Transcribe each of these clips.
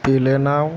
Delay now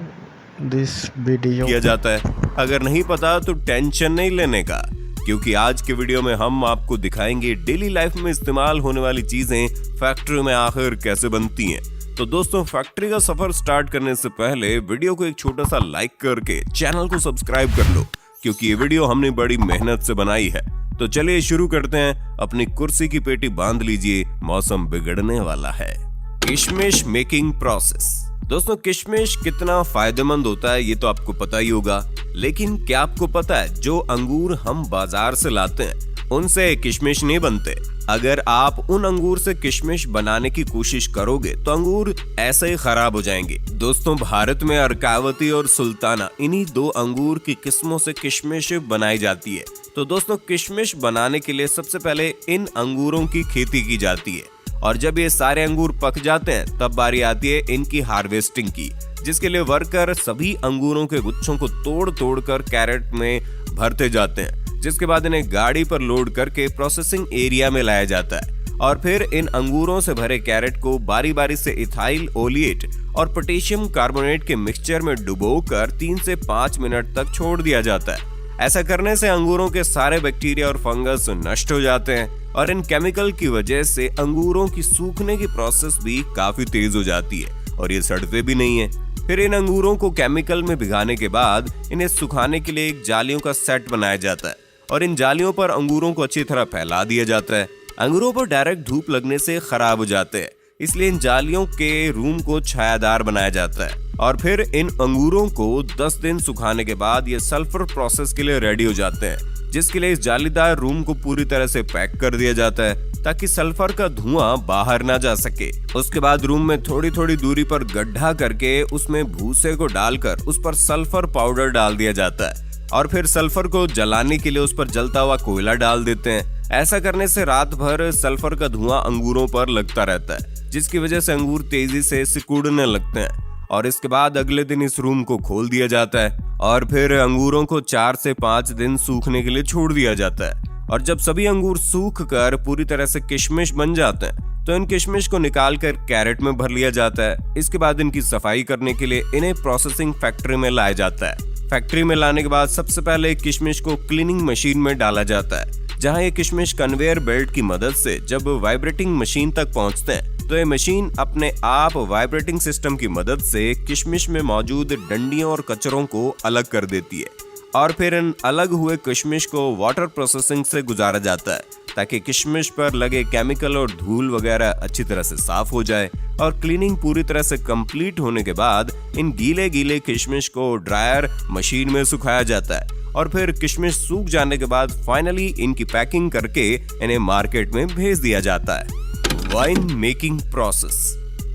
this video किया जाता है। अगर नहीं पता तो टेंशन नहीं लेने का, क्योंकि आज के वीडियो में हम आपको दिखाएंगे डेली लाइफ में इस्तेमाल होने वाली चीजें फैक्ट्री में आखिर कैसे बनती हैं। तो दोस्तों, फैक्ट्री का सफर स्टार्ट करने से पहले वीडियो को एक छोटा सा लाइक करके चैनल को सब्सक्राइब कर लो, क्योंकि ये वीडियो हमने बड़ी मेहनत से बनाई है। तो चलिए शुरू करते हैं। अपनी कुर्सी की पेटी बांध लीजिए, मौसम बिगड़ने वाला है। किशमिश मेकिंग प्रोसेस। दोस्तों, किशमिश कितना फायदेमंद होता है ये तो आपको पता ही होगा, लेकिन क्या आपको पता है जो अंगूर हम बाजार से लाते हैं उनसे किशमिश नहीं बनते। अगर आप उन अंगूर से किशमिश बनाने की कोशिश करोगे तो अंगूर ऐसे ही खराब हो जाएंगे। दोस्तों, भारत में अर्कावती और सुल्ताना, इन्हीं दो अंगूर की किस्मों से किशमिश बनाई जाती है। तो दोस्तों, किशमिश बनाने के लिए सबसे पहले इन अंगूरों की खेती की जाती है, और जब ये सारे अंगूर पक जाते हैं तब बारी आती है इनकी हार्वेस्टिंग की, जिसके लिए वर्कर सभी अंगूरों के गुच्छों को तोड़ तोड़ कर कैरेट में भरते जाते हैं, जिसके बाद इन्हें गाड़ी पर लोड करके प्रोसेसिंग एरिया में लाया जाता है। और फिर इन अंगूरों से भरे कैरेट को बारी बारी से इथाइल ओलिएट और पोटेशियम कार्बोनेट के मिक्सचर में डुबोकर 3 से 5 मिनट तक छोड़ दिया जाता है। ऐसा करने से अंगूरों के सारे बैक्टीरिया और फंगस नष्ट हो जाते हैं, और इन केमिकल की वजह से अंगूरों की सूखने की प्रोसेस भी काफी तेज हो जाती है और ये सड़ते भी नहीं है। फिर इन अंगूरों को केमिकल में भिगाने के बाद इन्हें सुखाने के लिए एक जालियों का सेट बनाया जाता है, और इन जालियों पर अंगूरों को अच्छी तरह फैला दिया जाता है। अंगूरों पर डायरेक्ट धूप लगने से खराब हो जाते हैं, इसलिए इन जालियों के रूम को छायादार बनाया जाता है। और फिर इन अंगूरों को 10 दिन सुखाने के बाद ये सल्फर प्रोसेस के लिए रेडी हो जाते हैं, जिसके लिए इस जालीदार रूम को पूरी तरह से पैक कर दिया जाता है ताकि सल्फर का धुआं बाहर ना जा सके। उसके बाद रूम में थोड़ी थोड़ी दूरी पर गड्ढा करके उसमें भूसे को डालकर उस पर सल्फर पाउडर डाल दिया जाता है, और फिर सल्फर को जलाने के लिए उस पर जलता हुआ कोयला डाल देते हैं। ऐसा करने से रात भर सल्फर का धुआं अंगूरों पर लगता रहता है, जिसकी वजह से अंगूर तेजी से सिकुड़ने लगते हैं। और इसके बाद अगले दिन इस रूम को खोल दिया जाता है, और फिर अंगूरों को 4 से 5 दिन सूखने के लिए छोड़ दिया जाता है। और जब सभी अंगूर सूख कर पूरी तरह से किशमिश बन जाते हैं तो इन किशमिश को निकाल कर कैरेट में भर लिया जाता है। इसके बाद इनकी सफाई करने के लिए इन्हें प्रोसेसिंग फैक्ट्री में लाया जाता है। फैक्ट्री में लाने के बाद सबसे पहले किशमिश को क्लीनिंग मशीन में डाला जाता है, जहां ये किशमिश कन्वेयर बेल्ट की मदद से जब वाइब्रेटिंग मशीन तक पहुंचते हैं तो ये मशीन अपने आप वाइब्रेटिंग सिस्टम की मदद से किशमिश में मौजूद डंडियों और कचरों को अलग कर देती है। और फिर इन अलग हुए किशमिश को वाटर प्रोसेसिंग से गुजारा जाता है ताकि किशमिश पर लगे केमिकल और धूल वगैरह अच्छी तरह से साफ हो जाए। और क्लीनिंग पूरी तरह से कंप्लीट होने के बाद इन गीले गीले किशमिश को ड्रायर मशीन में सुखाया जाता है, और फिर किशमिश सूख जाने के बाद फाइनली इनकी पैकिंग करके इन्हें मार्केट में भेज दिया जाता है। Wine making process.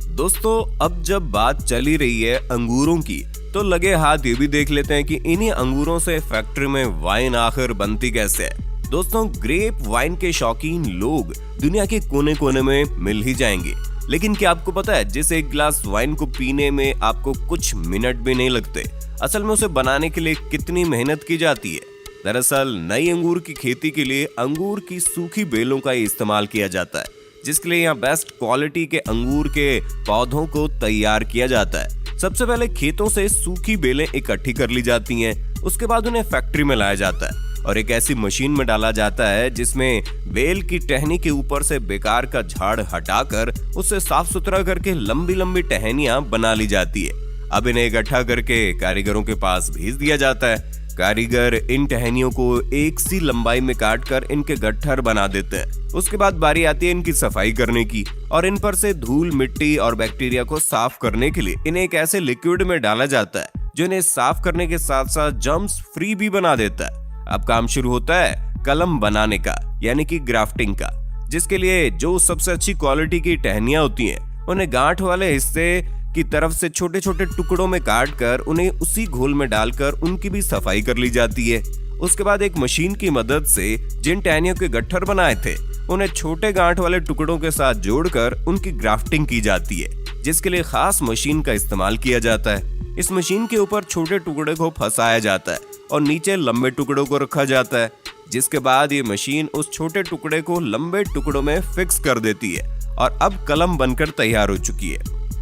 दोस्तों, अब जब बात चली रही है अंगूरों की, तो लगे हाथ ये भी देख लेते हैं कि इन्हीं अंगूरों से फैक्ट्री में वाइन आखिर बनती कैसे है। दोस्तों, ग्रेप वाइन के शौकीन लोग दुनिया के कोने कोने में मिल ही जाएंगे, लेकिन क्या आपको पता है जिस एक गिलास वाइन को पीने में आपको कुछ मिनट भी नहीं लगते, असल में उसे बनाने के लिए कितनी मेहनत की जाती है। दरअसल नई अंगूर की खेती के लिए अंगूर की सूखी बेलों का इस्तेमाल किया जाता है, जिसके लिए यहाँ बेस्ट क्वालिटी के अंगूर के पौधों को तैयार किया जाता है। सबसे पहले खेतों से सूखी बेलें इकट्ठी कर ली जाती हैं, उसके बाद उन्हें फैक्ट्री में लाया जाता है और एक ऐसी मशीन में डाला जाता है जिसमें बेल की टहनी के ऊपर से बेकार का झाड़ हटाकर उसे साफ सुथरा करके लंबी लंबी टहनियां बना ली जाती है। अब इन्हें इकट्ठा करके कारीगरों के पास भेज दिया जाता है। कारीगर इन टहनियों को एक सी लंबाई में काटकर इनके गट्ठर बना देते हैं। उसके बाद बारी आती है इनकी सफाई करने की, और इन पर से धूल, मिट्टी और बैक्टीरिया को साफ करने के लिए इन्हें एक ऐसे लिक्विड में डाला जाता है जो इन्हें साफ करने के साथ साथ जर्म्स फ्री भी बना देता है। अब काम शुरू होता है कलम बनाने का, यानी कि ग्राफ्टिंग का, जिसके लिए जो सबसे अच्छी क्वालिटी की टहनियां होती हैं उन्हें गांठ वाले हिस्से की तरफ से छोटे छोटे टुकड़ों में काटकर उन्हें उसी घोल में डालकर उनकी भी सफाई कर ली जाती है। उसके बाद एक मशीन की मदद से जिन टहनियों के गट्ठर बनाए थे उन्हें छोटे गांठ वाले टुकड़ों के साथ जोड़कर उनकी ग्राफ्टिंग की जाती है, जिसके लिए खास मशीन का इस्तेमाल किया जाता है। इस मशीन के ऊपर छोटे टुकड़े को फंसाया जाता है और नीचे लंबे टुकड़ों को रखा जाता है, जिसके बाद ये मशीन उस छोटे टुकड़े को लंबे टुकड़ों में फिक्स कर देती है और अब कलम बनकर तैयार हो चुकी है।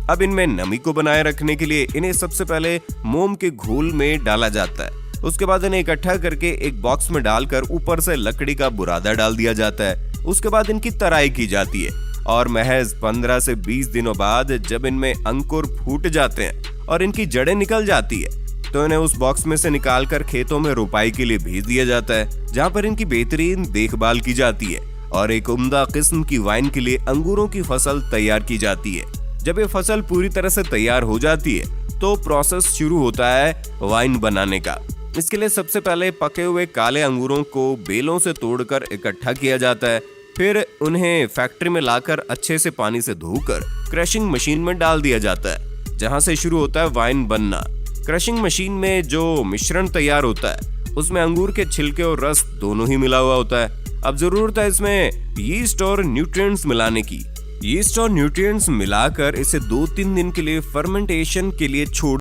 अब इनमें नमी को बनाए रखने के लिए इन्हें सबसे पहले मोम के घोल में डाला जाता है। उसके बाद इन्हें इकट्ठा करके एक बॉक्स में डालकर ऊपर से लकड़ी का बुरादा डाल दिया जाता है। उसके बाद इनकी तराई की जाती है और महज 15 से 20 दिनों बाद जब इनमें अंकुर फूट जाते हैं और इनकी जड़ें निकल जाती है तो इन्हें उस बॉक्स में से निकालकर खेतों में रोपाई के लिए भेज दिया जाता है, जहाँ पर इनकी बेहतरीन देखभाल की जाती है और एक उम्दा किस्म की वाइन के लिए अंगूरों की फसल तैयार की जाती है। जब ये फसल पूरी तरह से तैयार हो जाती है तो प्रोसेस शुरू होता है वाइन बनाने का। इसके लिए सबसे पहले पके हुए काले अंगूरों को बेलों से तोड़कर इकट्ठा किया जाता है, फिर उन्हें फैक्ट्री में लाकर अच्छे से पानी से धोकर क्रशिंग मशीन में डाल दिया जाता है, जहां से शुरू होता है वाइन बनना। क्रशिंग मशीन में जो मिश्रण तैयार होता है उसमें अंगूर के छिलके और रस दोनों ही मिला हुआ होता है। अब जरूरत है इसमें यीस्ट और न्यूट्रिएंट्स मिलाने की। यीस्ट और न्यूट्रिएंट्स मिलाकर इसे 2-3 दिन के लिए फर्मेंटेशन के लिए छोड़